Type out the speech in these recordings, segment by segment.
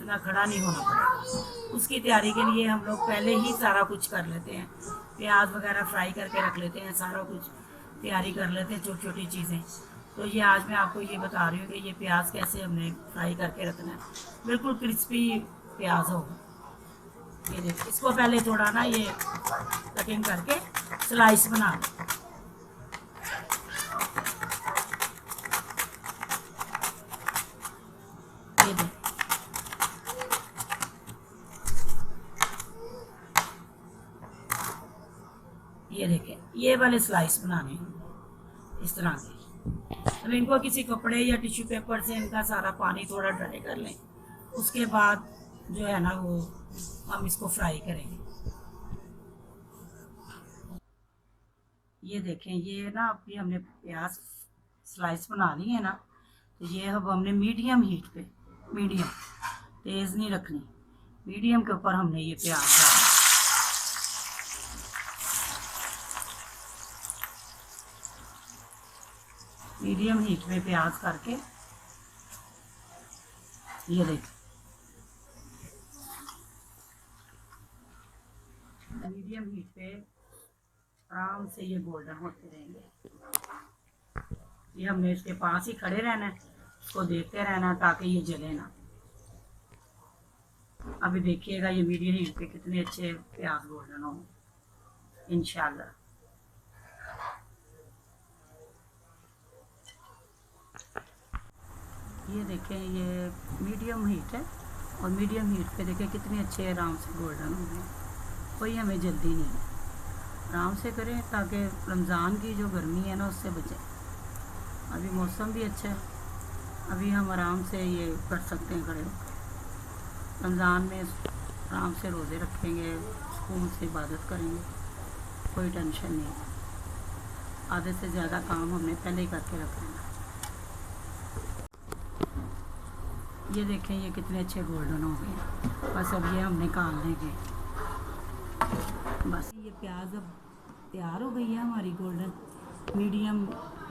इतना खड़ा नहीं होना पड़ेगा। उसकी तैयारी के लिए हम लोग पहले ही सारा कुछ कर लेते हैं, प्याज वगैरह फ्राई करके रख लेते हैं, सारा कुछ तैयारी कर लेते हैं, छोटी छोटी चीज़ें। तो ये आज मैं आपको ये बता रही हूँ कि ये प्याज कैसे हमने फ्राई करके रखना है, बिल्कुल क्रिस्पी प्याज होगा। ये देखिए, इसको पहले थोड़ा ना ये कटिंग करके स्लाइस बना लें। ये देखिए, ये देखें, ये वाले स्लाइस बनाने हैं इस तरह के। अब इनको किसी कपड़े या टिश्यू पेपर से इनका सारा पानी थोड़ा ड्राई कर लें। उसके बाद जो है ना वो हम इसको फ्राई करेंगे। ये देखें, ये ना अभी हमने प्याज स्लाइस बना ली है ना, तो ये अब हमने मीडियम हीट पे, मीडियम, तेज़ नहीं रखनी, मीडियम के ऊपर हमने ये प्याज डालना। मीडियम हीट में प्याज करके, ये देखें, मीडियम हीट पे आराम से ये गोल्डन होते रहेंगे। ये हमने इसके पास ही खड़े रहना है, इसको देखते रहना ताकि ये जले ना। अभी देखिएगा ये मीडियम हीट पे कितने अच्छे प्याज गोल्डन हो इंशाल्लाह। ये देखें, ये मीडियम हीट है और मीडियम हीट पे देखें कितने अच्छे आराम से गोल्डन हो गए। कोई हमें जल्दी नहीं है, आराम से करें ताकि रमज़ान की जो गर्मी है ना उससे बचें। अभी मौसम भी अच्छा है, अभी हम आराम से ये कर सकते हैं खड़े होकर। रमज़ान में आराम से रोज़े रखेंगे, सुकून से इबादत करेंगे, कोई टेंशन नहीं। आधे से ज़्यादा काम हमने पहले ही करके रख लेना। ये देखें, ये कितने अच्छे गोल्डन हो गए। बस अब ये हम निकाल लेंगे। बस ये प्याज अब तैयार हो गई है हमारी गोल्डन, मीडियम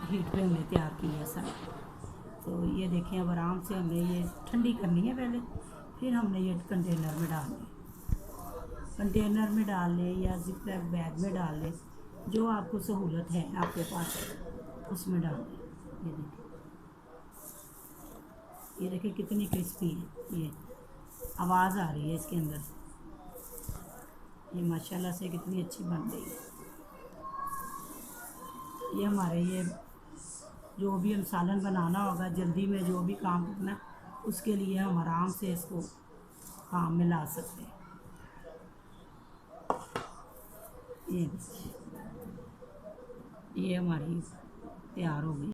हीट पे हमने तैयार की है सब। तो ये देखें, अब आराम से हमने ये ठंडी करनी है पहले, फिर हमने ये कंटेनर में डालनी है। कंटेनर में डाल लें या जिप लैप बैग में डाल लें, जो आपको सहूलत है आपके पास उसमें डाल लें। ये देखें कितनी क्रिस्पी है, ये आवाज़ आ रही है इसके अंदर। ये माशाल्लाह से कितनी अच्छी बन गई है। ये हमारे ये जो भी हम सालन बनाना होगा, जल्दी में जो भी काम करना, उसके लिए हम आराम से इसको काम में ला सकते हैं। ये हमारी तैयार हो गई।